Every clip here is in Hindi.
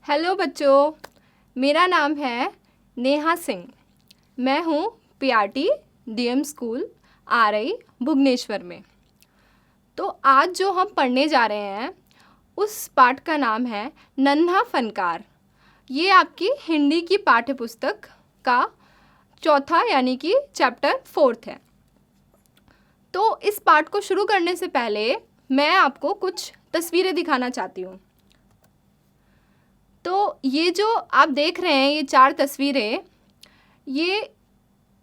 हेलो बच्चों, मेरा नाम है नेहा सिंह। मैं हूँ पीआरटी डीएम स्कूल आरई भुवनेश्वर में। तो आज जो हम पढ़ने जा रहे हैं उस पाठ का नाम है नन्हा फनकार। ये आपकी हिंदी की पाठ्य पुस्तक का चौथा यानी कि चैप्टर 4 है। तो इस पाठ को शुरू करने से पहले मैं आपको कुछ तस्वीरें दिखाना चाहती हूँ। तो ये जो आप देख रहे हैं ये 4 तस्वीरें, ये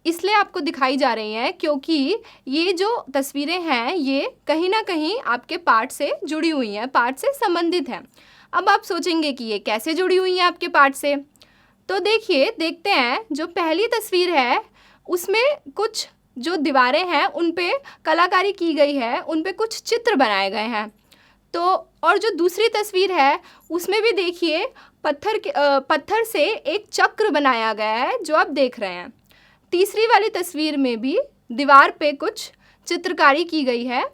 इसलिए आपको दिखाई जा रही हैं क्योंकि ये जो तस्वीरें हैं ये कहीं ना कहीं आपके पाठ से जुड़ी हुई हैं, पाठ से संबंधित हैं। अब आप सोचेंगे कि ये कैसे जुड़ी हुई हैं आपके पाठ से। तो देखते हैं। जो पहली तस्वीर है उसमें कुछ जो दीवारें हैं उन पे कलाकारी की गई है, उन पे कुछ चित्र बनाए गए हैं। तो और जो दूसरी तस्वीर है उसमें भी देखिए पत्थर से एक चक्र बनाया गया है जो आप देख रहे हैं। तीसरी वाली तस्वीर में भी दीवार पे कुछ चित्रकारी की गई है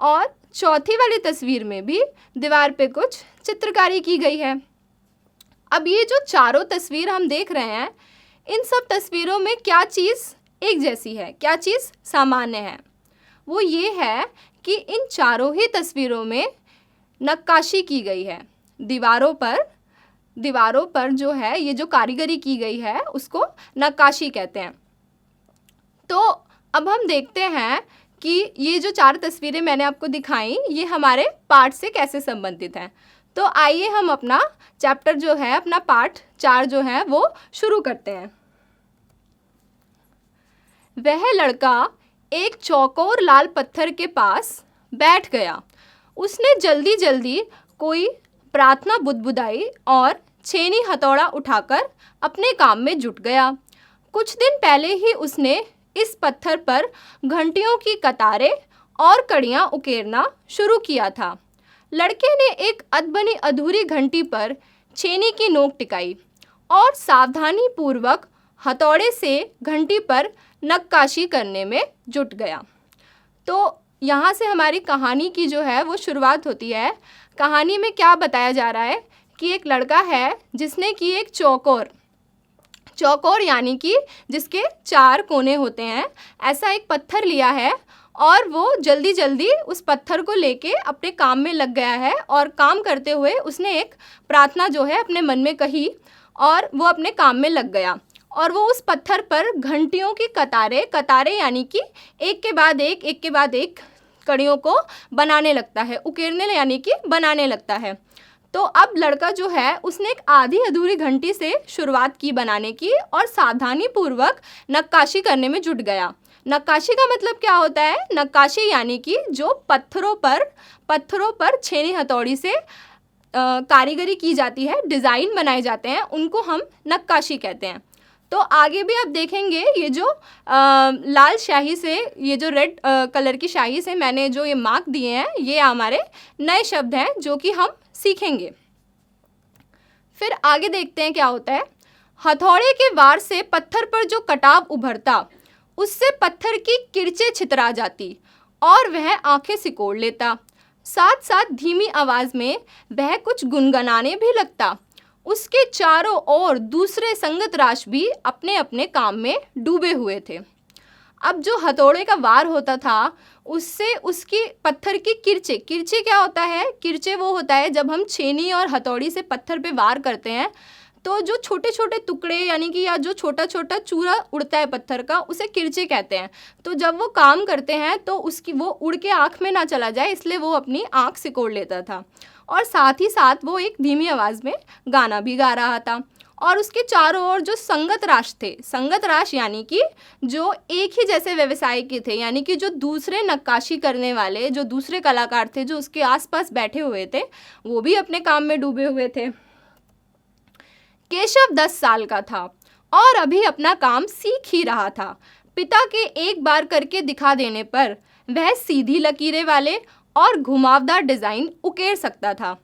और चौथी वाली तस्वीर में भी दीवार पे कुछ चित्रकारी की गई है। अब ये जो चारों तस्वीर हम देख रहे हैं, इन सब तस्वीरों में क्या चीज़ एक जैसी है, क्या चीज़ सामान्य है? वो ये है कि इन चारों ही तस्वीरों में नक्काशी की गई है। दीवारों पर जो है ये जो कारीगरी की गई है उसको नक्काशी कहते हैं। तो अब हम देखते हैं कि ये जो 4 तस्वीरें मैंने आपको दिखाई ये हमारे पाठ से कैसे संबंधित हैं। तो आइए हम अपना चैप्टर जो है, अपना पाठ 4 जो है वो शुरू करते हैं। वह लड़का एक चौकोर लाल पत्थर के पास बैठ गया। उसने जल्दी जल्दी कोई प्रार्थना बुदबुदाई और छेनी हथौड़ा उठाकर अपने काम में जुट गया। कुछ दिन पहले ही उसने इस पत्थर पर घंटियों की कतारें और कड़ियाँ उकेरना शुरू किया था। लड़के ने एक अधबनी अधूरी घंटी पर छेनी की नोक टिकाई और सावधानी पूर्वक हथौड़े से घंटी पर नक्काशी करने में जुट गया। तो यहाँ से हमारी कहानी की जो है वो शुरुआत होती है। कहानी में क्या बताया जा रहा है कि एक लड़का है जिसने कि एक चौकोर यानी कि जिसके 4 कोने होते हैं, ऐसा एक पत्थर लिया है और वो जल्दी जल्दी उस पत्थर को लेके अपने काम में लग गया है। और काम करते हुए उसने एक प्रार्थना जो है अपने मन में कही और वो अपने काम में लग गया। और वो उस पत्थर पर घंटियों की कतारें यानी कि एक के बाद एक कड़ियों को बनाने लगता है, उकेरने यानी कि बनाने लगता है। तो अब लड़का जो है उसने एक आधी अधूरी घंटी से शुरुआत की बनाने की और सावधानी पूर्वक नक्काशी करने में जुट गया। नक्काशी का मतलब क्या होता है? नक्काशी यानी कि जो पत्थरों पर छेनी हथौड़ी से कारीगरी की जाती है, डिज़ाइन बनाए जाते हैं, उनको हम नक्काशी कहते हैं। तो आगे भी आप देखेंगे ये जो लाल स्याही से, ये जो रेड कलर की स्याही से मैंने जो ये मार्क दिए हैं ये हमारे नए शब्द हैं जो कि हम सीखेंगे। फिर आगे देखते हैं क्या होता है। हथौड़े के वार से पत्थर पर जो कटाव उभरता उससे पत्थर की किरचें छितरा जाती और वह आंखें सिकोड़ लेता। साथ साथ धीमी आवाज़ में वह कुछ गुनगुनाने भी लगता। उसके चारों ओर दूसरे संगतराश भी अपने अपने काम में डूबे हुए थे। अब जो हथौड़े का वार होता था उससे उसकी पत्थर की किरचे क्या होता है? किरचे वो होता है जब हम छेनी और हथौड़ी से पत्थर पे वार करते हैं तो जो छोटे छोटे टुकड़े यानी कि या जो छोटा छोटा चूरा उड़ता है पत्थर का, उसे किरचे कहते हैं। तो जब वो काम करते हैं तो उसकी वो उड़ के आँख में ना चला जाए इसलिए वो अपनी आँख सिकोड़ लेता था। और साथ ही साथ वो एक धीमी आवाज़ में गाना भी गा रहा था। और उसके चारों ओर जो संगत राश यानी कि जो एक ही जैसे व्यवसाय के थे, यानी कि जो दूसरे नक्काशी करने वाले, जो दूसरे कलाकार थे जो उसके आसपास बैठे हुए थे, वो भी अपने काम में डूबे हुए थे। केशव 10 साल का था और अभी अपना काम सीख ही रहा था। पिता के एक बार करके दिखा देने पर वह सीधी लकीरें वाले और घुमावदार डिज़ाइन उकेर सकता था।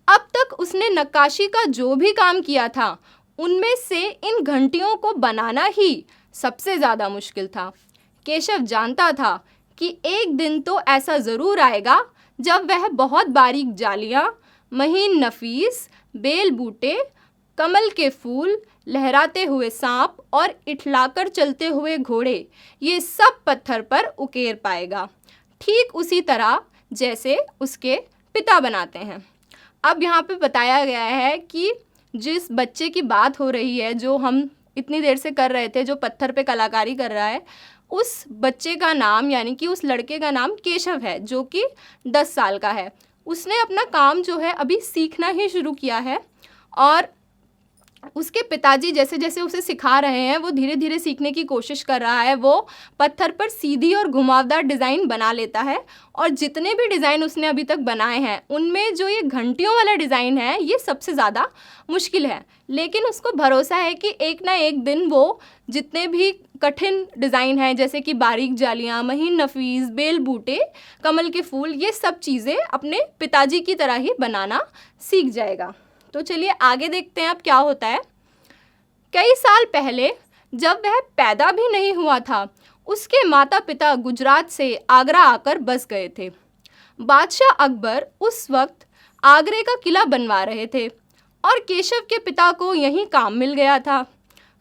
अब तक उसने नक्काशी का जो भी काम किया था उनमें से इन घंटियों को बनाना ही सबसे ज़्यादा मुश्किल था। केशव जानता था कि एक दिन तो ऐसा ज़रूर आएगा जब वह बहुत बारीक जालियाँ, महीन नफीस, बेल बूटे, कमल के फूल, लहराते हुए सांप और इठलाकर चलते हुए घोड़े, ये सब पत्थर पर उकेर पाएगा, ठीक उसी तरह जैसे उसके पिता बनाते हैं। अब यहाँ पे बताया गया है कि जिस बच्चे की बात हो रही है, जो हम इतनी देर से कर रहे थे, जो पत्थर पे कलाकारी कर रहा है, उस बच्चे का नाम यानी कि उस लड़के का नाम केशव है, जो कि 10 साल का है। उसने अपना काम जो है अभी सीखना ही शुरू किया है और उसके पिताजी जैसे जैसे उसे सिखा रहे हैं वो धीरे धीरे सीखने की कोशिश कर रहा है। वो पत्थर पर सीधी और घुमावदार डिज़ाइन बना लेता है और जितने भी डिज़ाइन उसने अभी तक बनाए हैं उनमें जो ये घंटियों वाला डिज़ाइन है ये सबसे ज़्यादा मुश्किल है, लेकिन उसको भरोसा है कि एक ना एक दिन वो जितने भी कठिन डिज़ाइन हैं जैसे कि बारीक जालियाँ, महीन नफीस, बेल बूटे, कमल के फूल, ये सब चीज़ें अपने पिताजी की तरह ही बनाना सीख जाएगा। तो चलिए आगे देखते हैं अब क्या होता है। कई साल पहले जब वह पैदा भी नहीं हुआ था, उसके माता पिता गुजरात से आगरा आकर बस गए थे। बादशाह अकबर उस वक्त आगरे का किला बनवा रहे थे और केशव के पिता को यहीं काम मिल गया था।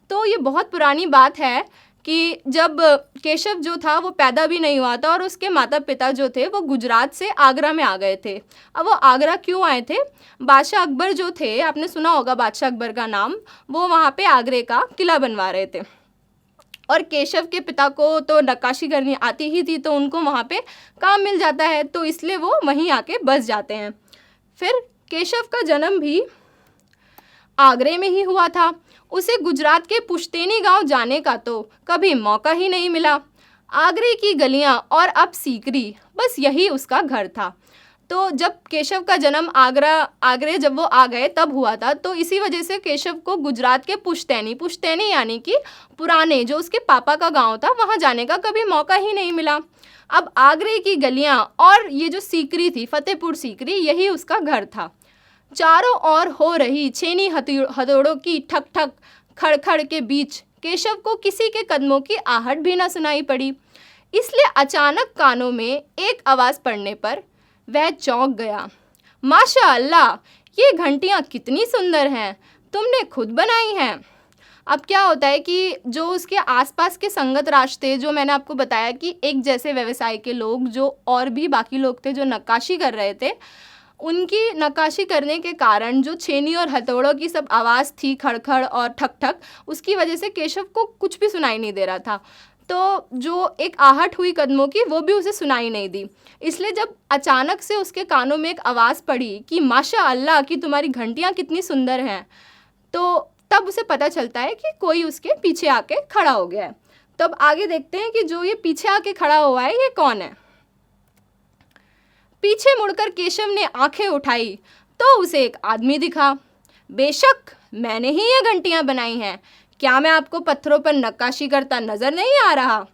तो ये बहुत पुरानी बात है कि जब केशव जो था वो पैदा भी नहीं हुआ था और उसके माता पिता जो थे वो गुजरात से आगरा में आ गए थे। अब वो आगरा क्यों आए थे? बादशाह अकबर जो थे, आपने सुना होगा बादशाह अकबर का नाम, वो वहाँ पे आगरे का किला बनवा रहे थे और केशव के पिता को तो नक्काशी करनी आती ही थी, तो उनको वहाँ पे काम मिल जाता है, तो इसलिए वो वहीं आके बस जाते हैं। फिर केशव का जन्म भी आगरे में ही हुआ था। उसे गुजरात के पुश्तैनी गांव जाने का तो कभी मौका ही नहीं मिला। आगरे की गलियां और अब सीकरी, बस यही उसका घर था। तो जब केशव का जन्म आगरे जब वो आ गए तब हुआ था, तो इसी वजह से केशव को गुजरात के पुश्तैनी यानी कि पुराने जो उसके पापा का गांव था वहाँ जाने का कभी मौका ही नहीं मिला। अब आगरे की गलियां और ये जो सीकरी थी, फतेहपुर सीकरी, यही उसका घर था। चारों ओर हो रही छेनी हथौड़ों की ठक ठक खड़खड़ के बीच केशव को किसी के कदमों की आहट भी न सुनाई पड़ी। इसलिए अचानक कानों में एक आवाज़ पड़ने पर वह चौंक गया। माशा अल्लाह, ये घंटियाँ कितनी सुंदर हैं, तुमने खुद बनाई हैं। अब क्या होता है कि जो उसके आसपास के संगत राज थे, जो मैंने आपको बताया कि एक जैसे व्यवसाय के लोग, जो और भी बाकी लोग थे जो नक्काशी कर रहे थे, उनकी नक्काशी करने के कारण जो छेनी और हथौड़ों की सब आवाज़ थी, खड़खड़ और ठक ठक, उसकी वजह से केशव को कुछ भी सुनाई नहीं दे रहा था। तो जो एक आहट हुई कदमों की, वो भी उसे सुनाई नहीं दी। इसलिए जब अचानक से उसके कानों में एक आवाज़ पड़ी कि माशा अल्लाह कि तुम्हारी घंटियाँ कितनी सुंदर हैं, तो तब उसे पता चलता है कि कोई उसके पीछे आके खड़ा हो गया है। तो अब आगे देखते हैं कि जो ये पीछे आके खड़ा हुआ है ये कौन है। पीछे मुड़कर केशव ने आंखें उठाई तो उसे एक आदमी दिखा। बेशक मैंने ही ये घंटियां बनाई हैं, क्या मैं आपको पत्थरों पर नक्काशी करता नजर नहीं आ रहा?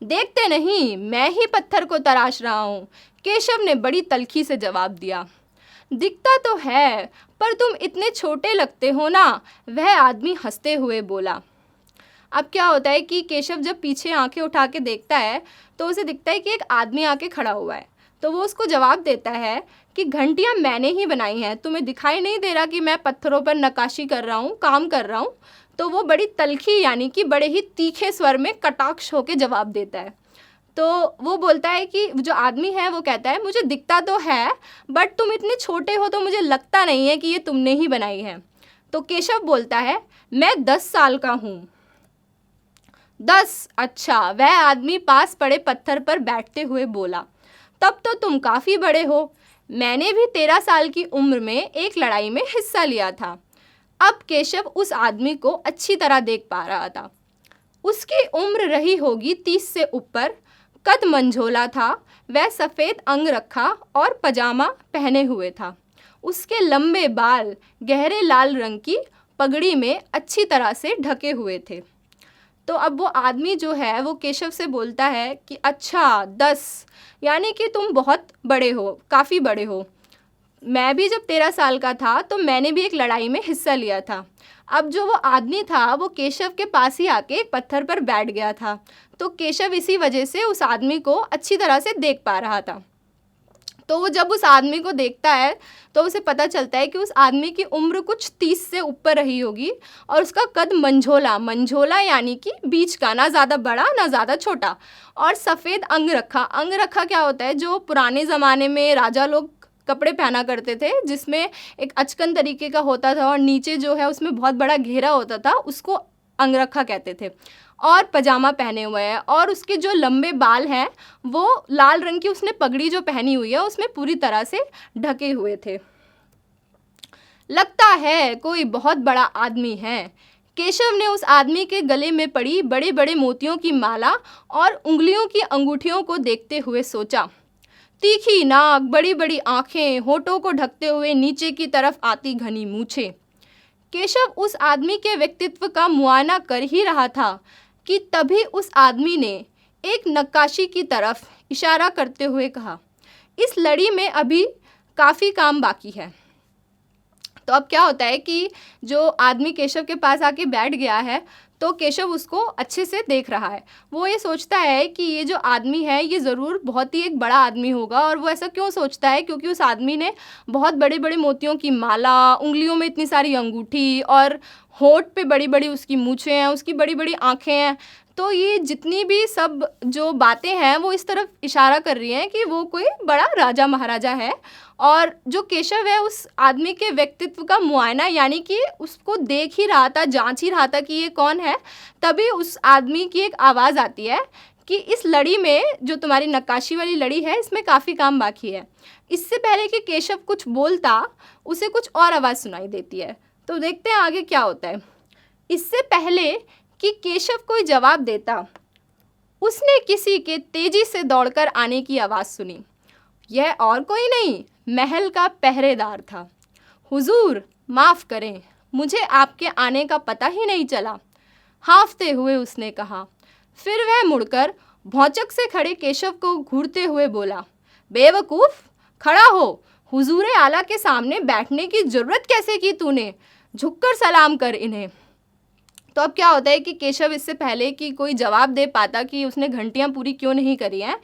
देखते नहीं, मैं ही पत्थर को तराश रहा हूँ, केशव ने बड़ी तल्खी से जवाब दिया। दिखता तो है, पर तुम इतने छोटे लगते हो ना, वह आदमी हंसते हुए बोला। अब क्या होता है कि केशव जब पीछे आंखें उठा के देखता है तो उसे दिखता है कि एक आदमी आके खड़ा हुआ है। तो वो उसको जवाब देता है कि घंटियाँ मैंने ही बनाई हैं, तुम्हें दिखाई नहीं दे रहा कि मैं पत्थरों पर नक्काशी कर रहा हूँ, काम कर रहा हूँ? तो वो बड़ी तल्खी यानी कि बड़े ही तीखे स्वर में कटाक्ष होके जवाब देता है। तो वो बोलता है कि जो आदमी है वो कहता है, मुझे दिखता तो है, बट तुम इतने छोटे हो तो मुझे लगता नहीं है कि ये तुमने ही बनाई है। तो केशव बोलता है, मैं 10 साल का हूँ। 10? अच्छा, वह आदमी पास पड़े पत्थर पर बैठते हुए बोला, तब तो तुम काफ़ी बड़े हो। मैंने भी 13 साल की उम्र में एक लड़ाई में हिस्सा लिया था। अब केशव उस आदमी को अच्छी तरह देख पा रहा था। उसकी उम्र रही होगी 30 से ऊपर, कद मंझोला था, वह सफ़ेद अंग रखा और पजामा पहने हुए था। उसके लंबे बाल गहरे लाल रंग की पगड़ी में अच्छी तरह से ढके हुए थे। तो अब वो आदमी जो है वो केशव से बोलता है कि अच्छा 10, यानी कि तुम बहुत बड़े हो, काफ़ी बड़े हो। मैं भी जब 13 साल का था तो मैंने भी एक लड़ाई में हिस्सा लिया था। अब जो वो आदमी था वो केशव के पास ही आके एक पत्थर पर बैठ गया था, तो केशव इसी वजह से उस आदमी को अच्छी तरह से देख पा रहा था। तो वो जब उस आदमी को देखता है तो उसे पता चलता है कि उस आदमी की उम्र कुछ 30 से ऊपर रही होगी और उसका कद मंझोला मंझोला यानी कि बीच का, ना ज़्यादा बड़ा ना ज़्यादा छोटा, और सफ़ेद अंगरखा क्या होता है, जो पुराने ज़माने में राजा लोग कपड़े पहना करते थे, जिसमें एक अचकन तरीके का होता था और नीचे जो है उसमें बहुत बड़ा घेरा होता था, उसको अंगरखा कहते थे। और पजामा पहने हुए है और उसके जो लंबे बाल हैं वो लाल रंग की उसने पगड़ी जो पहनी हुई है उसमें पूरी तरह से ढके हुए थे। लगता है कोई बहुत बड़ा आदमी है। केशव ने उस आदमी के गले में पड़ी बड़े बड़े मोतियों की माला और उंगलियों की अंगूठियों को देखते हुए सोचा। तीखी नाक, बड़ी बड़ी आंखें, होठों को ढकते हुए नीचे की तरफ आती घनी मूछें। केशव उस आदमी के व्यक्तित्व का मुआयना कर ही रहा था कि तभी उस आदमी ने एक नक्काशी की तरफ इशारा करते हुए कहा, इस लड़ी में अभी काफ़ी काम बाकी है। तो अब क्या होता है कि जो आदमी केशव के पास आके बैठ गया है तो केशव उसको अच्छे से देख रहा है। वो ये सोचता है कि ये जो आदमी है ये ज़रूर बहुत ही एक बड़ा आदमी होगा। और वो ऐसा क्यों सोचता है, क्योंकि उस आदमी ने बहुत बड़े बड़े मोतियों की माला, उंगलियों में इतनी सारी अंगूठी और होठ पे बड़ी बड़ी उसकी मूछें हैं, उसकी बड़ी बड़ी आँखें हैं। तो ये जितनी भी सब जो बातें हैं वो इस तरफ इशारा कर रही हैं कि वो कोई बड़ा राजा महाराजा है। और जो केशव है उस आदमी के व्यक्तित्व का मुआयना यानी कि उसको देख ही रहा था, जांच ही रहा था कि ये कौन है। तभी उस आदमी की एक आवाज़ आती है कि इस लड़ी में, जो तुम्हारी नक्काशी वाली लड़ी है, इसमें काफ़ी काम बाकी है। इससे पहले कि केशव कुछ बोलता उसे कुछ और आवाज़ सुनाई देती है। तो देखते हैं आगे क्या होता है। इससे पहले कि केशव कोई जवाब देता, उसने किसी के तेजी से दौड़कर आने की आवाज़ सुनी। यह और कोई नहीं, महल का पहरेदार था। हुजूर माफ़ करें, मुझे आपके आने का पता ही नहीं चला, हाँफते हुए उसने कहा। फिर वह मुड़कर भौचक से खड़े केशव को घूरते हुए बोला, बेवकूफ़, खड़ा हो। हुजूर आला के सामने बैठने की ज़रूरत कैसे की तूने? झुककर सलाम कर इन्हें। तो अब क्या होता है कि केशव इससे पहले कि कोई जवाब दे पाता कि उसने घंटियां पूरी क्यों नहीं करी हैं,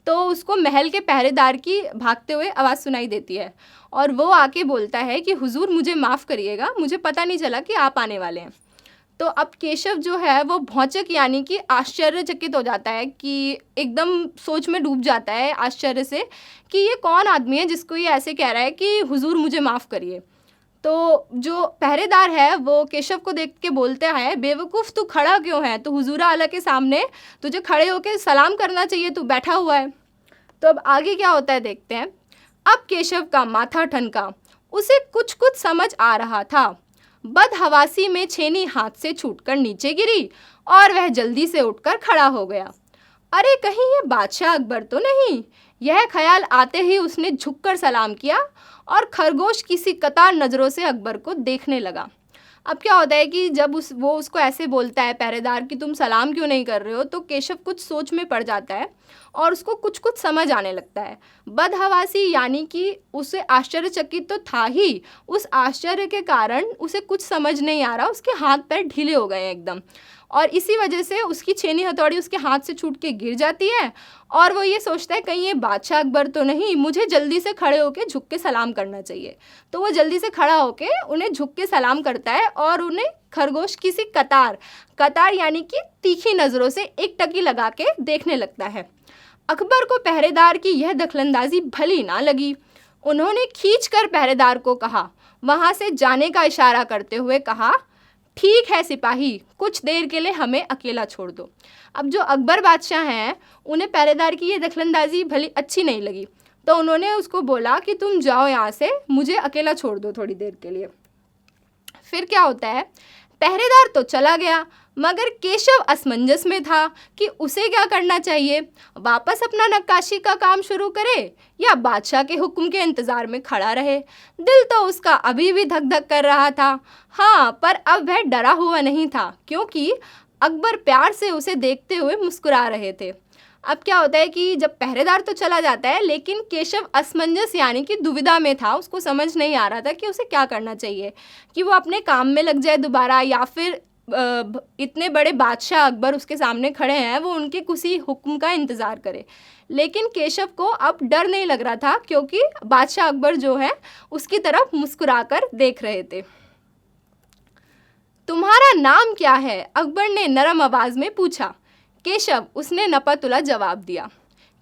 तो उसको महल के पहरेदार की भागते हुए आवाज़ सुनाई देती है और वो आके बोलता है कि हुजूर मुझे माफ़ करिएगा, मुझे पता नहीं चला कि आप आने वाले हैं। तो अब केशव जो है वो भौचक यानी कि आश्चर्यचकित हो जाता है, कि एकदम सोच में डूब जाता है आश्चर्य से कि ये कौन आदमी है जिसको ये ऐसे कह रहा है कि हुजूर मुझे माफ़ करिए। तो जो पहरेदार है वो केशव को देख के बोलते हैं, बेवकूफ़ तू खड़ा क्यों है? तो हुजूर आला के सामने तुझे खड़े होकर सलाम करना चाहिए, तू बैठा हुआ है। तो अब आगे क्या होता है देखते हैं। अब केशव का माथा ठनका, उसे कुछ कुछ समझ आ रहा था। बदहवासी में छेनी हाथ से छूटकर नीचे गिरी और वह जल्दी से उठकर खड़ा हो गया। अरे कहीं ये बादशाह अकबर तो नहीं? यह ख्याल आते ही उसने झुककर सलाम किया और खरगोश किसी कतार नज़रों से अकबर को देखने लगा। अब क्या होता है कि जब वो उसको ऐसे बोलता है पहरेदार कि तुम सलाम क्यों नहीं कर रहे हो, तो केशव कुछ सोच में पड़ जाता है और उसको कुछ कुछ समझ आने लगता है। बदहवासी यानी कि उसे आश्चर्यचकित तो था ही, उस आश्चर्य के कारण उसे कुछ समझ नहीं आ रहा, उसके हाथ पैर ढीले हो गए हैं एकदम, और इसी वजह से उसकी छेनी हथौड़ी उसके हाथ से छूट के गिर जाती है और वो ये सोचता है कहीं ये बादशाह अकबर तो नहीं, मुझे जल्दी से खड़े होके झुक के सलाम करना चाहिए। तो वो जल्दी से खड़ा होके उन्हें झुक के सलाम करता है और उन्हें खरगोश किसी कतार यानी कि तीखी नज़रों से एक टकी लगा के देखने लगता है। अकबर को पहरेदार की यह दखलंदाजी भली ना लगी। उन्होंने खींच कर पहरेदार को कहा, वहाँ से जाने का इशारा करते हुए कहा, ठीक है सिपाही, कुछ देर के लिए हमें अकेला छोड़ दो। अब जो अकबर बादशाह हैं उन्हें पहरेदार की ये दखलंदाजी भली अच्छी नहीं लगी, तो उन्होंने उसको बोला कि तुम जाओ यहाँ से, मुझे अकेला छोड़ दो थोड़ी देर के लिए। फिर क्या होता है, पहरेदार तो चला गया मगर केशव असमंजस में था कि उसे क्या करना चाहिए, वापस अपना नक्काशी का काम शुरू करे या बादशाह के हुक्म के इंतज़ार में खड़ा रहे। दिल तो उसका अभी भी धक धक कर रहा था। हाँ, पर अब वह डरा हुआ नहीं था क्योंकि अकबर प्यार से उसे देखते हुए मुस्कुरा रहे थे। अब क्या होता है कि जब पहरेदार तो चला जाता है लेकिन केशव असमंजस यानी कि दुविधा में था, उसको समझ नहीं आ रहा था कि उसे क्या करना चाहिए, कि वो अपने काम में लग जाए दोबारा या फिर इतने बड़े बादशाह अकबर उसके सामने खड़े हैं, वो उनके किसी हुक्म का इंतज़ार करे। लेकिन केशव को अब डर नहीं लग रहा था, क्योंकि बादशाह अकबर जो है उसकी तरफ मुस्कुराकर देख रहे थे। तुम्हारा नाम क्या है? अकबर ने नरम आवाज़ में पूछा। केशव, उसने नपा-तुला जवाब दिया।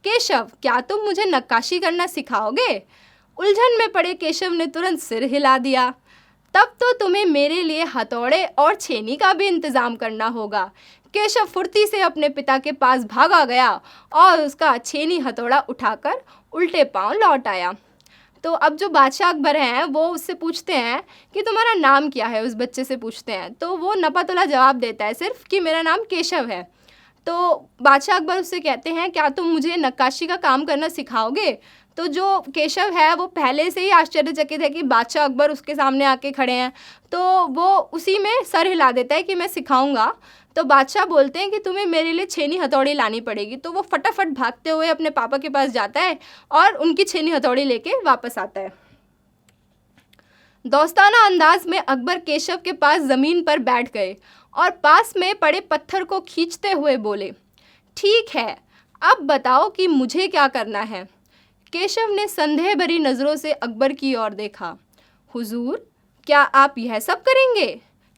केशव, क्या तुम मुझे नक्काशी करना सिखाओगे? उलझन में पड़े केशव ने तुरंत सिर हिला दिया। तब तो तुम्हें मेरे लिए हथौड़े और छेनी का भी इंतज़ाम करना होगा। केशव फुर्ती से अपने पिता के पास भागा गया और उसका छेनी हथौड़ा उठाकर उल्टे पांव लौट आया। तो अब जो बादशाह अकबर हैं वो उससे पूछते हैं कि तुम्हारा नाम क्या है, उस बच्चे से पूछते हैं। तो वो नपा-तुला जवाब देता है सिर्फ कि मेरा नाम केशव है। तो बादशाह अकबर उससे कहते हैं, क्या तुम मुझे नक्काशी का काम करना सिखाओगे? तो जो केशव है वो पहले से ही आश्चर्यचकित है कि बादशाह अकबर उसके सामने आके खड़े हैं, तो वो उसी में सर हिला देता है कि मैं सिखाऊंगा। तो बादशाह बोलते हैं कि तुम्हें मेरे लिए छेनी हथौड़ी लानी पड़ेगी। तो वो फटाफट भागते हुए अपने पापा के पास जाता है और उनकी छेनी हथौड़ी लेके वापस आता है। दोस्ताना अंदाज में अकबर केशव के पास ज़मीन पर बैठ गए और पास में पड़े पत्थर को खींचते हुए बोले, ठीक है, अब बताओ कि मुझे क्या करना है? केशव ने संदेह भरी नज़रों से अकबर की ओर देखा। हुजूर, क्या आप यह सब करेंगे?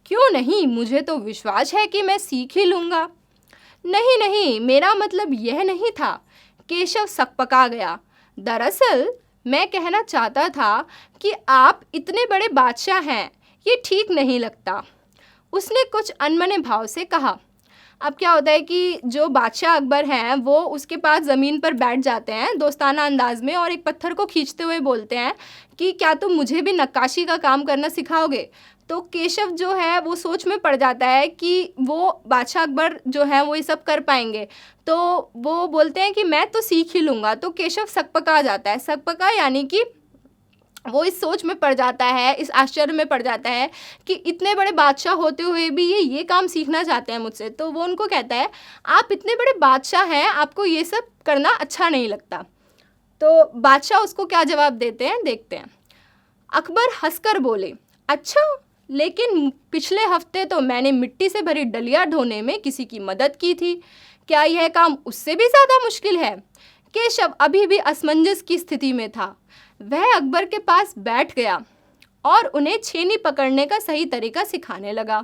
क्यों नहीं, मुझे तो विश्वास है कि मैं सीख ही लूँगा। नहीं नहीं, मेरा मतलब यह नहीं था। केशव सकपका गया। दरअसल मैं कहना चाहता था कि आप इतने बड़े बादशाह हैं, ये ठीक नहीं लगता। उसने कुछ अनमने भाव से कहा। अब क्या होता है कि जो बादशाह अकबर हैं वो उसके पास ज़मीन पर बैठ जाते हैं दोस्ताना अंदाज में और एक पत्थर को खींचते हुए बोलते हैं कि क्या तुम मुझे भी नक्काशी का काम करना सिखाओगे? तो केशव जो है वो सोच में पड़ जाता है कि वो बादशाह अकबर जो है वो ये सब कर पाएंगे। तो वो बोलते हैं कि मैं तो सीख ही लूँगा। तो केशव सकपका जाता है। सकपका यानी कि वो इस सोच में पड़ जाता है, इस आश्चर्य में पड़ जाता है कि इतने बड़े बादशाह होते हुए भी ये काम सीखना चाहते हैं मुझसे। तो वो उनको कहता है, आप इतने बड़े बादशाह हैं, आपको ये सब करना अच्छा नहीं लगता। तो बादशाह उसको क्या जवाब देते हैं, देखते हैं। अकबर हंसकर बोले, अच्छा, लेकिन पिछले हफ्ते तो मैंने मिट्टी से भरी डलिया ढोने में किसी की मदद की थी। क्या यह काम उससे भी ज़्यादा मुश्किल है? केशव अभी भी असमंजस की स्थिति में था। वह अकबर के पास बैठ गया और उन्हें छेनी पकड़ने का सही तरीका सिखाने लगा।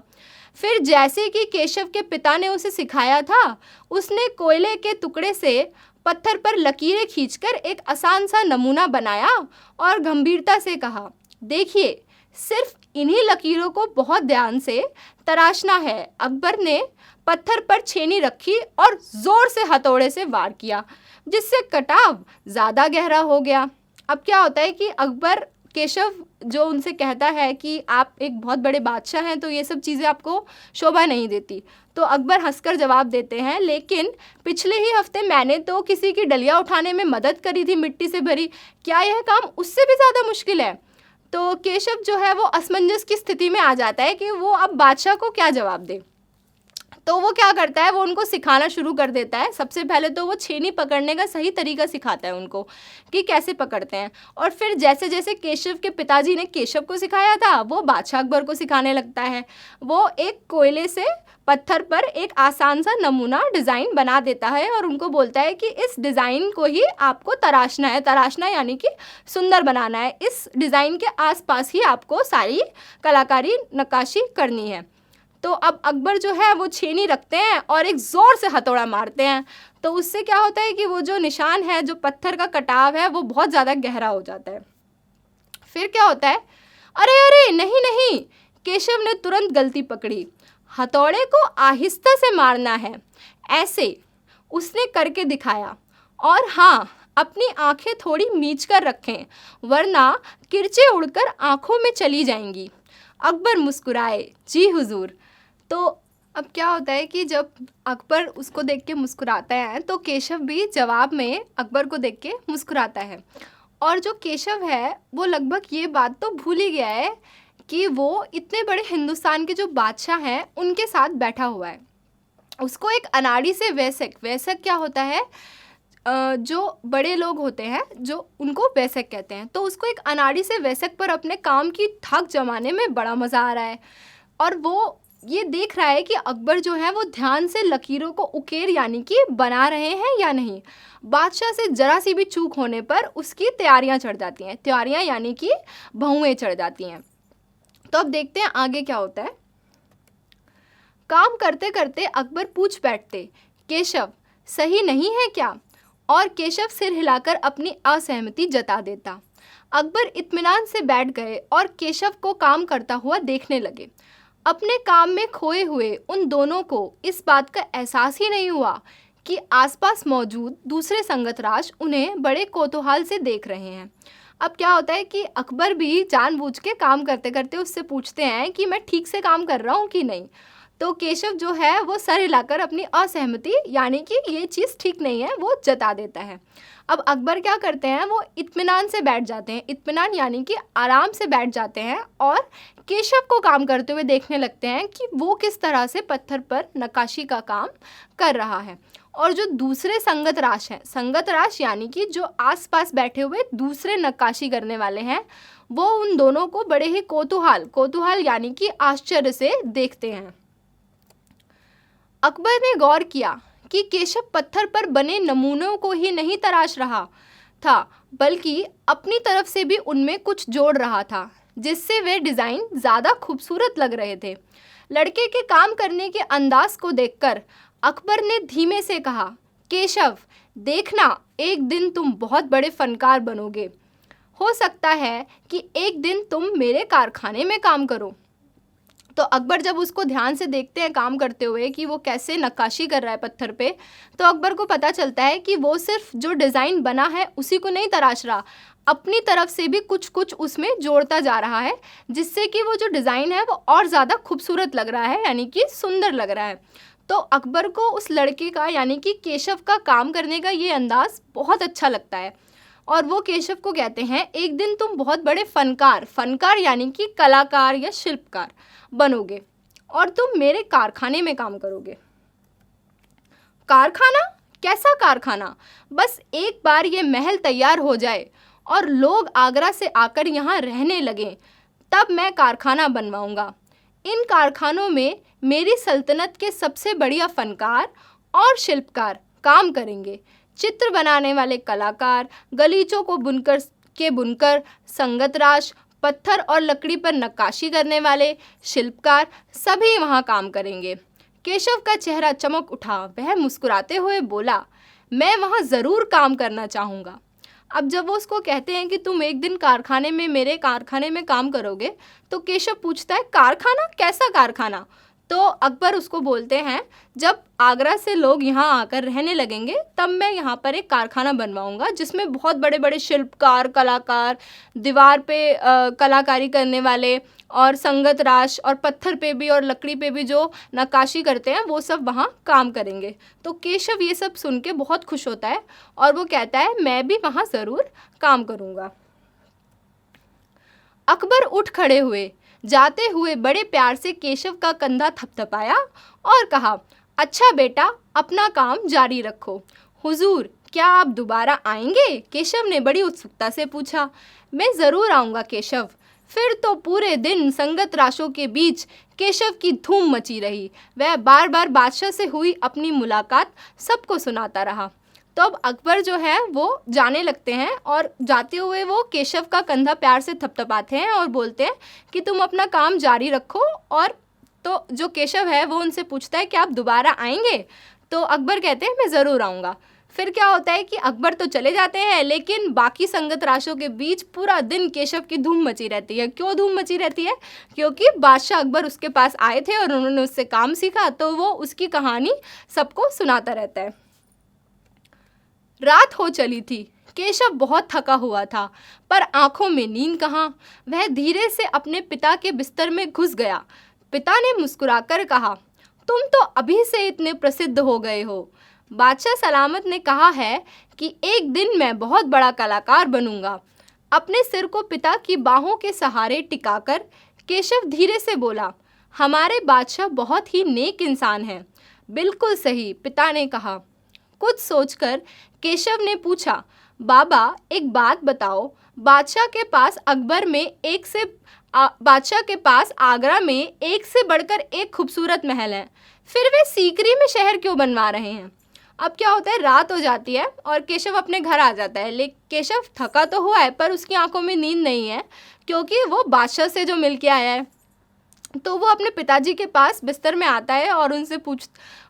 फिर जैसे कि केशव के पिता ने उसे सिखाया था, उसने कोयले के टुकड़े से पत्थर पर लकीरें खींचकर एक आसान सा नमूना बनाया और गंभीरता से कहा, देखिए, सिर्फ इन्हीं लकीरों को बहुत ध्यान से तराशना है। अकबर ने पत्थर पर छेनी रखी और ज़ोर से हथौड़े से वार किया, जिससे कटाव ज़्यादा गहरा हो गया। अब क्या होता है कि अकबर केशव जो उनसे कहता है कि आप एक बहुत बड़े बादशाह हैं, तो ये सब चीज़ें आपको शोभा नहीं देती। तो अकबर हंसकर जवाब देते हैं, लेकिन पिछले ही हफ्ते मैंने तो किसी की डलिया उठाने में मदद करी थी मिट्टी से भरी। क्या यह काम उससे भी ज़्यादा मुश्किल है? तो केशव जो है वो असमंजस की स्थिति में आ जाता है कि वो अब बादशाह को क्या जवाब दे। तो वो क्या करता है, वो उनको सिखाना शुरू कर देता है। सबसे पहले तो वो छेनी पकड़ने का सही तरीका सिखाता है उनको कि कैसे पकड़ते हैं। और फिर जैसे जैसे केशव के पिताजी ने केशव को सिखाया था, वो बादशाह अकबर को सिखाने लगता है। वो एक कोयले से पत्थर पर एक आसान सा नमूना डिज़ाइन बना देता है और उनको बोलता है कि इस डिज़ाइन को ही आपको तराशना है। तराशना यानी कि सुंदर बनाना है। इस डिज़ाइन के आसपास ही आपको सारी कलाकारी नक्काशी करनी है। तो अब अकबर जो है वो छेनी रखते हैं और एक ज़ोर से हथौड़ा मारते हैं। तो उससे क्या होता है कि वो जो निशान है, जो पत्थर का कटाव है, वो बहुत ज़्यादा गहरा हो जाता है। फिर क्या होता है, अरे अरे नहीं नहीं, केशव ने तुरंत गलती पकड़ी। हथौड़े को आहिस्ता से मारना है, ऐसे उसने करके दिखाया। और हाँ, अपनी आंखें थोड़ी मीच कर रखें, वरना किरचे उड़कर आंखों में चली जाएंगी। अकबर मुस्कुराए, जी हुजूर। तो अब क्या होता है कि जब अकबर उसको देख के मुस्कुराता है, तो केशव भी जवाब में अकबर को देख के मुस्कुराता है। और जो केशव है वो लगभग ये बात तो भूल ही गया है कि वो इतने बड़े हिंदुस्तान के जो बादशाह हैं उनके साथ बैठा हुआ है। उसको एक अनाड़ी से वयस्क, वयस्क क्या होता है, जो बड़े लोग होते हैं जो उनको वयस्क कहते हैं। तो उसको एक अनाड़ी से वयस्क पर अपने काम की थक जमाने में बड़ा मज़ा आ रहा है। और वो ये देख रहा है कि अकबर जो है वो ध्यान से लकीरों को उकेर यानी कि बना रहे हैं या नहीं। बादशाह से जरा सी भी चूक होने पर उसकी तैयारियां चढ़ जाती हैं, तैयारियां यानी कि भौएं चढ़ जाती हैं। तो अब देखते हैं आगे क्या होता है। काम करते करते अकबर पूछ बैठते, केशव सही नहीं है क्या? और केशव सिर हिलाकर अपनी असहमति जता देता। अकबर इत्मीनान से बैठ गए और केशव को काम करता हुआ देखने लगे। अपने काम में खोए हुए उन दोनों को इस बात का एहसास ही नहीं हुआ कि आसपास मौजूद दूसरे संगतराज उन्हें बड़े कौतूहल से देख रहे हैं। अब क्या होता है कि अकबर भी जानबूझ के काम करते करते उससे पूछते हैं कि मैं ठीक से काम कर रहा हूँ कि नहीं। तो केशव जो है वो सर हिलाकर अपनी असहमति यानी कि ये चीज़ ठीक नहीं है वो जता देता है। अब अकबर क्या करते हैं, वो इत्मीनान से बैठ जाते हैं, इत्मीनान यानी कि आराम से बैठ जाते हैं और केशव को काम करते हुए देखने लगते हैं कि वो किस तरह से पत्थर पर नक्काशी का काम कर रहा है। और जो दूसरे संगतराज हैं, संगतराज यानी कि जो आसपास बैठे हुए दूसरे नक्काशी करने वाले हैं, वो उन दोनों को बड़े ही कौतूहल यानी कि आश्चर्य से देखते हैं। अकबर ने गौर किया कि केशव पत्थर पर बने नमूनों को ही नहीं तराश रहा था, बल्कि अपनी तरफ से भी उनमें कुछ जोड़ रहा था, जिससे वे डिज़ाइन ज़्यादा खूबसूरत लग रहे थे। लड़के के काम करने के अंदाज को देखकर अकबर ने धीमे से कहा, केशव देखना, एक दिन तुम बहुत बड़े फनकार बनोगे। हो सकता है कि एक दिन तुम मेरे कारखाने में काम करो। तो अकबर जब उसको ध्यान से देखते हैं काम करते हुए कि वो कैसे नक्काशी कर रहा है पत्थर पे, तो अकबर को पता चलता है कि वो सिर्फ जो डिज़ाइन बना है उसी को नहीं तराश रहा, अपनी तरफ से भी कुछ कुछ उसमें जोड़ता जा रहा है, जिससे कि वो जो डिज़ाइन है वो और ज़्यादा खूबसूरत लग रहा है यानी कि सुंदर लग रहा है। तो अकबर को उस लड़के का यानी कि केशव का काम करने का ये अंदाज़ बहुत अच्छा लगता है और वो केशव को कहते हैं, एक दिन तुम बहुत बड़े फनकार यानी कि कलाकार या शिल्पकार बनोगे और तुम मेरे कारखाने में काम करोगे। कारखाना? कैसा कारखाना? बस एक बार ये महल तैयार हो जाए और लोग आगरा से आकर यहाँ रहने लगें, तब मैं कारखाना बनवाऊंगा। इन कारखानों में मेरी सल्तनत के सबसे बढ़िया फनकार और शिल्पकार काम करेंगे। चित्र बनाने वाले कलाकार, गलीचों को बुनकर, संगतराज, पत्थर और लकड़ी पर नक्काशी करने वाले शिल्पकार सभी वहाँ काम करेंगे। केशव का चेहरा चमक उठा, वह मुस्कुराते हुए बोला, मैं वहाँ ज़रूर काम करना चाहूँगा। अब जब वो उसको कहते हैं कि तुम एक दिन मेरे कारखाने में काम करोगे, तो केशव पूछता है, कारखाना? कैसा कारखाना? तो अकबर उसको बोलते हैं, जब आगरा से लोग यहाँ आकर रहने लगेंगे तब मैं यहाँ पर एक कारखाना बनवाऊँगा जिसमें बहुत बड़े बड़े शिल्पकार, कलाकार, दीवार पे कलाकारी करने वाले और संगतराज और पत्थर पे भी और लकड़ी पे भी जो नक्काशी करते हैं वो सब वहाँ काम करेंगे। तो केशव ये सब सुन के बहुत खुश होता है और वो कहता है, मैं भी वहाँ ज़रूर काम करूँगा। अकबर उठ खड़े हुए, जाते हुए बड़े प्यार से केशव का कंधा थपथपाया और कहा, अच्छा बेटा, अपना काम जारी रखो। हुजूर, क्या आप दोबारा आएंगे? केशव ने बड़ी उत्सुकता से पूछा। मैं ज़रूर आऊँगा केशव। फिर तो पूरे दिन संगतराशों के बीच केशव की धूम मची रही। वह बार बार बादशाह से हुई अपनी मुलाकात सबको सुनाता रहा। तो अब अकबर जो है वो जाने लगते हैं और जाते हुए वो केशव का कंधा प्यार से थपथपाते हैं और बोलते हैं कि तुम अपना काम जारी रखो। और तो जो केशव है वो उनसे पूछता है कि आप दोबारा आएंगे? तो अकबर कहते हैं, मैं ज़रूर आऊँगा। फिर क्या होता है कि अकबर तो चले जाते हैं, लेकिन बाकी संगतराशों के बीच पूरा दिन केशव की धूम मची रहती है। क्यों धूम मची रहती है? क्योंकि बादशाह अकबर उसके पास आए थे और उन्होंने उससे काम सीखा, तो वो उसकी कहानी सबको सुनाता रहता है। रात हो चली थी। केशव बहुत थका हुआ था, पर आंखों में नींद कहाँ। वह धीरे से अपने पिता के बिस्तर में घुस गया। पिता ने मुस्कुराकर कहा, तुम तो अभी से इतने प्रसिद्ध हो गए हो। बादशाह सलामत ने कहा है कि एक दिन मैं बहुत बड़ा कलाकार बनूंगा। अपने सिर को पिता की बाहों के सहारे टिकाकर केशव धीरे से बोला, हमारे बादशाह बहुत ही नेक इंसान हैं। बिल्कुल सही, पिता ने कहा। कुछ सोचकर केशव ने पूछा, बाबा एक बात बताओ, बादशाह के पास अकबर में एक से बादशाह के पास आगरा में एक से बढ़कर एक खूबसूरत महल है, फिर वे सीकरी में शहर क्यों बनवा रहे हैं? अब क्या होता है, रात हो जाती है और केशव अपने घर आ जाता है। लेकिन केशव थका तो हुआ है पर उसकी आंखों में नींद नहीं है, क्योंकि वो बादशाह से जो मिल के आया है। तो वो अपने पिताजी के पास बिस्तर में आता है और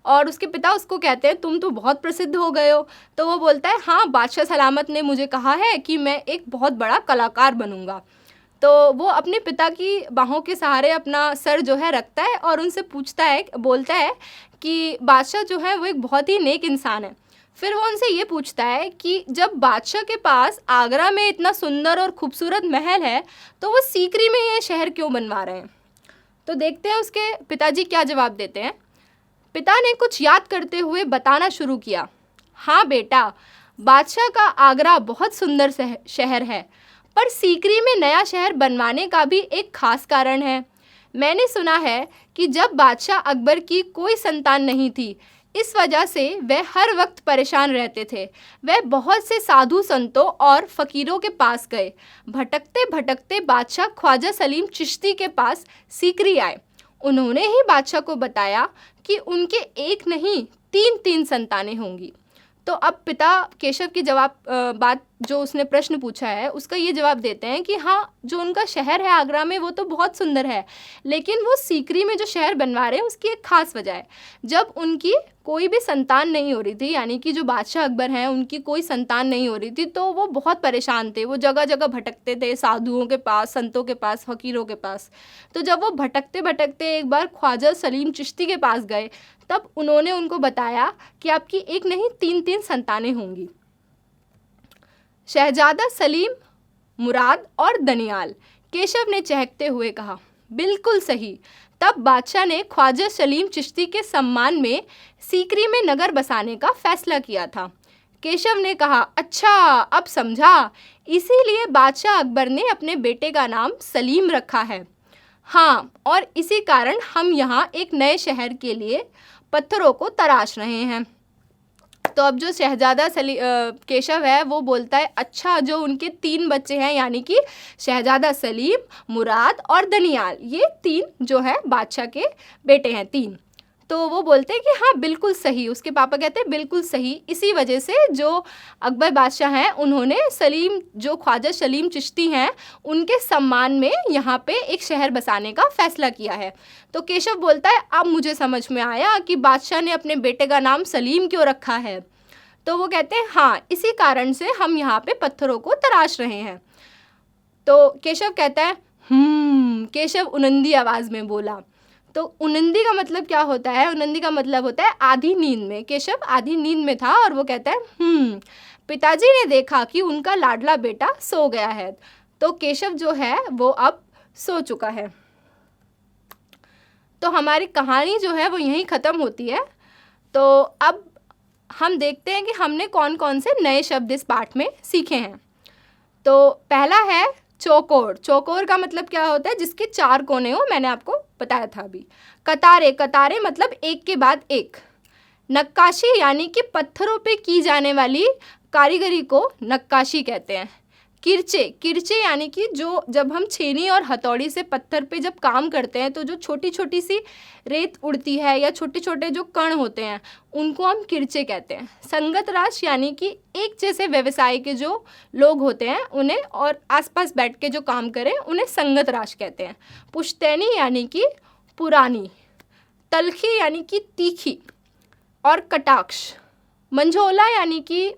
और उसके पिता उसको कहते हैं, तुम तो बहुत प्रसिद्ध हो गए हो। तो वो बोलता है, हाँ, बादशाह सलामत ने मुझे कहा है कि मैं एक बहुत बड़ा कलाकार बनूंगा। तो वो अपने पिता की बाहों के सहारे अपना सर जो है रखता है और उनसे बोलता है कि बादशाह जो है वो एक बहुत ही नेक इंसान है। फिर वो उनसे ये पूछता है कि जब बादशाह के पास आगरा में इतना सुंदर और खूबसूरत महल है, तो वो सीकरी में ये शहर क्यों बनवा रहे हैं? तो देखते हैं उसके पिताजी क्या जवाब देते हैं। पिता ने कुछ याद करते हुए बताना शुरू किया, हाँ बेटा, बादशाह का आगरा बहुत सुंदर शहर है, पर सीकरी में नया शहर बनवाने का भी एक खास कारण है। मैंने सुना है कि जब बादशाह अकबर की कोई संतान नहीं थी, इस वजह से वह हर वक्त परेशान रहते थे। वह बहुत से साधु संतों और फ़कीरों के पास गए। भटकते भटकते बादशाह ख्वाजा सलीम चिश्ती के पास सीकरी आए। उन्होंने ही बादशाह को बताया कि उनके एक नहीं 3 संतानें होंगी। तो अब पिता केशव की बात जो उसने प्रश्न पूछा है उसका ये जवाब देते हैं कि हाँ, जो उनका शहर है आगरा में वो तो बहुत सुंदर है, लेकिन वो सीकरी में जो शहर बनवा रहे हैं उसकी एक ख़ास वजह है। जब उनकी कोई भी संतान नहीं हो रही थी, यानी कि जो बादशाह अकबर हैं उनकी कोई संतान नहीं हो रही थी, तो वो बहुत परेशान थे। वो जगह जगह भटकते थे, साधुओं के पास, संतों के पास, फ़कीरों के पास। तो जब वो भटकते भटकते एक बार ख्वाजा सलीम चिश्ती के पास गए, तब उन्होंने उनको बताया कि आपकी एक नहीं 3 संतानें होंगी। शहजादा सलीम, मुराद और दनियाल। केशव ने चहकते हुए कहा, बिल्कुल सही। तब बादशाह ने ख्वाजा सलीम चिश्ती के सम्मान में सीकरी में नगर बसाने का फैसला किया था। केशव ने कहा, अच्छा, अब समझा, इसीलिए बादशाह अकबर ने अपने बेटे का नाम सलीम रखा है। हाँ, और इसी कारण हम यहाँ एक नए शहर के लिए पत्थरों को तराश रहे हैं। तो अब जो शहजादा केशव है वो बोलता है, अच्छा, जो उनके 3 बच्चे हैं, यानी कि शहजादा सलीम, मुराद और दनियाल, ये 3 जो है बादशाह के बेटे हैं 3। तो वो बोलते हैं कि हाँ, बिल्कुल सही। उसके पापा कहते हैं बिल्कुल सही। इसी वजह से जो अकबर बादशाह हैं उन्होंने जो ख्वाजा सलीम चिश्ती हैं उनके सम्मान में यहाँ पे एक शहर बसाने का फ़ैसला किया है। तो केशव बोलता है, अब मुझे समझ में आया कि बादशाह ने अपने बेटे का नाम सलीम क्यों रखा है। तो वो कहते हैं, हाँ, इसी कारण से हम यहाँ पे पत्थरों को तराश रहे हैं। तो केशव कहता है, केशव उनंदी आवाज़ में बोला। तो उनंदी का मतलब क्या होता है? उनंदी का मतलब होता है आधी नींद में। केशव आधी नींद में था और वो कहता है, पिताजी ने देखा कि उनका लाडला बेटा सो गया है। तो केशव जो है वो अब सो चुका है। तो हमारी कहानी जो है वो यहीं ख़त्म होती है। तो अब हम देखते हैं कि हमने कौन कौन से नए शब्द इस पाठ में सीखे हैं। तो पहला है चौकोर। चौकोर का मतलब क्या होता है? जिसके 4 कोने हो, मैंने आपको बताया था अभी। कतारे, कतारे मतलब एक के बाद एक। नक्काशी यानी कि पत्थरों पे की जाने वाली कारीगरी को नक्काशी कहते हैं। किरचे, किरचे यानी कि जब हम छेनी और हथौड़ी से पत्थर पे जब काम करते हैं तो जो छोटी छोटी सी रेत उड़ती है या छोटे छोटे जो कण होते हैं उनको हम किरचे कहते हैं। संगत राश यानी कि एक जैसे व्यवसाय के जो लोग होते हैं उन्हें, और आसपास बैठ के जो काम करें, उन्हें संगत राश कहते हैं। पुश्तैनी यानी कि पुरानी। तलखी यानी कि तीखी और कटाक्ष। मंझोला यानी कि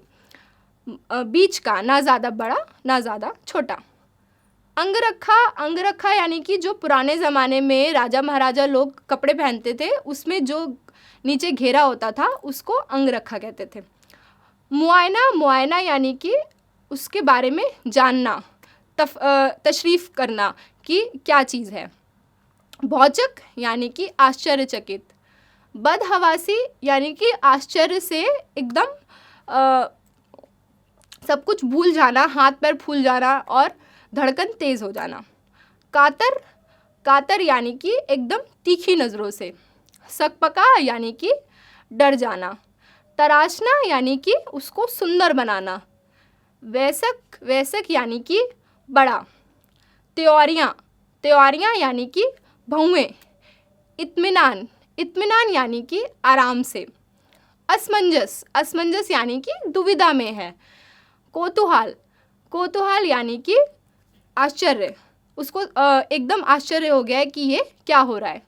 बीच का, ना ज़्यादा बड़ा ना ज़्यादा छोटा। अंगरखा, अंगरखा यानी कि जो पुराने ज़माने में राजा महाराजा लोग कपड़े पहनते थे उसमें जो नीचे घेरा होता था उसको अंगरखा कहते थे। मुआयना, मुआयना यानी कि उसके बारे में जानना, तशरीफ़ करना कि क्या चीज़ है। भौचक यानी कि आश्चर्यचकित। बदहवासी यानी कि आश्चर्य से एकदम सब कुछ भूल जाना, हाथ पैर फूल जाना और धड़कन तेज़ हो जाना। कातर, कातर यानी कि एकदम तीखी नज़रों से। सकपका यानी कि डर जाना। तराशना यानी कि उसको सुंदर बनाना। वैसक, वैसक यानी कि बड़ा। त्योरियाँ, त्योहारियाँ यानी कि भौएँ। इत्मीनान, इत्मीनान यानी कि आराम से। असमंजस, असमंजस यानी कि दुविधा में है। कौतूहल, कौतूहल यानी कि आश्चर्य, उसको एकदम आश्चर्य हो गया है कि ये क्या हो रहा है।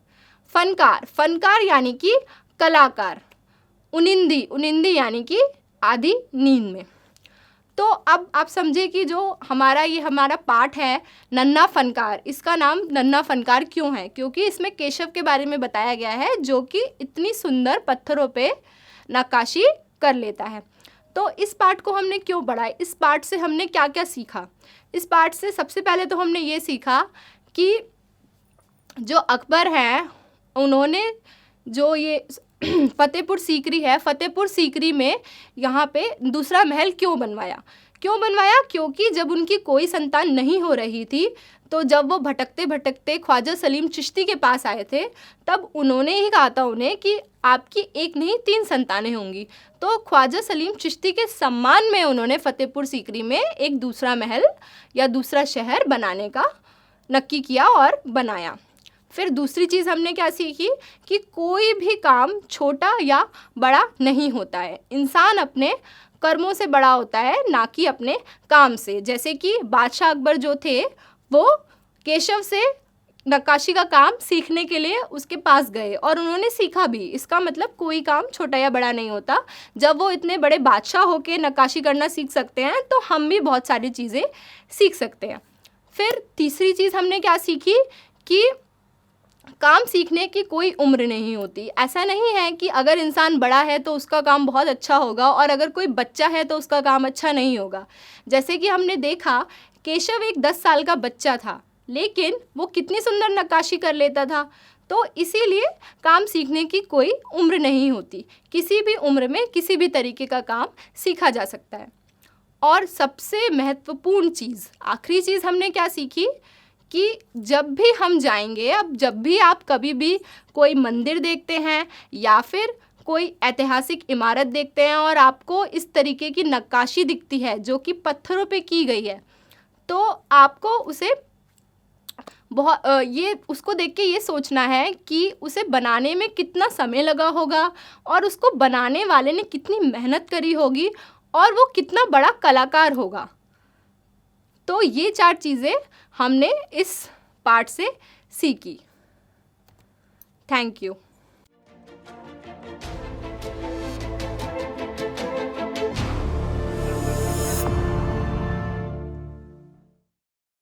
फनकार, फनकार यानी कि कलाकार। उनिंदी, उनिंदी यानी कि आधी नींद में। तो अब आप समझे कि जो हमारा पाठ है नन्हा फनकार, इसका नाम नन्हा फनकार क्यों है? क्योंकि इसमें केशव के बारे में बताया गया है जो कि इतनी सुंदर पत्थरों पे नक्काशी कर लेता है। तो इस पाठ को हमने क्यों पढ़ा? इस पाठ से हमने क्या क्या सीखा? इस पाठ से सबसे पहले तो हमने ये सीखा कि जो अकबर हैं उन्होंने जो ये फतेहपुर सीकरी है, फतेहपुर सीकरी में यहाँ पे दूसरा महल क्यों बनवाया? क्यों बनवाया? क्योंकि जब उनकी कोई संतान नहीं हो रही थी, तो जब वो भटकते भटकते ख्वाजा सलीम चिश्ती के पास आए थे, तब उन्होंने ही कहा था उन्हें कि आपकी एक नहीं 3 संतानें होंगी। तो ख्वाजा सलीम चिश्ती के सम्मान में उन्होंने फतेहपुर सीकरी में एक दूसरा महल या दूसरा शहर बनाने का नक्की किया और बनाया। फिर दूसरी चीज़ हमने क्या सीखी कि कोई भी काम छोटा या बड़ा नहीं होता है। इंसान अपने कर्मों से बड़ा होता है, ना कि अपने काम से। जैसे कि बादशाह अकबर जो थे वो केशव से नक्काशी का काम सीखने के लिए उसके पास गए और उन्होंने सीखा भी। इसका मतलब कोई काम छोटा या बड़ा नहीं होता। जब वो इतने बड़े बादशाह होके नक्काशी करना सीख सकते हैं तो हम भी बहुत सारी चीज़ें सीख सकते हैं। फिर तीसरी चीज़ हमने क्या सीखी कि काम सीखने की कोई उम्र नहीं होती। ऐसा नहीं है कि अगर इंसान बड़ा है तो उसका काम बहुत अच्छा होगा और अगर कोई बच्चा है तो उसका काम अच्छा नहीं होगा। जैसे कि हमने देखा केशव एक 10 साल का बच्चा था, लेकिन वो कितनी सुंदर नक्काशी कर लेता था। तो इसीलिए काम सीखने की कोई उम्र नहीं होती। किसी भी उम्र में किसी भी तरीके का काम सीखा जा सकता है। और सबसे महत्वपूर्ण चीज़, आखिरी चीज़ हमने क्या सीखी कि जब भी हम जाएंगे, अब जब भी आप कभी भी कोई मंदिर देखते हैं या फिर कोई ऐतिहासिक इमारत देखते हैं और आपको इस तरीके की नक्काशी दिखती है जो कि पत्थरों पे की गई है, तो आपको उसे ये उसको देख के ये सोचना है कि उसे बनाने में कितना समय लगा होगा और उसको बनाने वाले ने कितनी मेहनत करी होगी और वो कितना बड़ा कलाकार होगा। तो ये 4 चीज़ें हमने इस पाठ से सीखी। Thank you.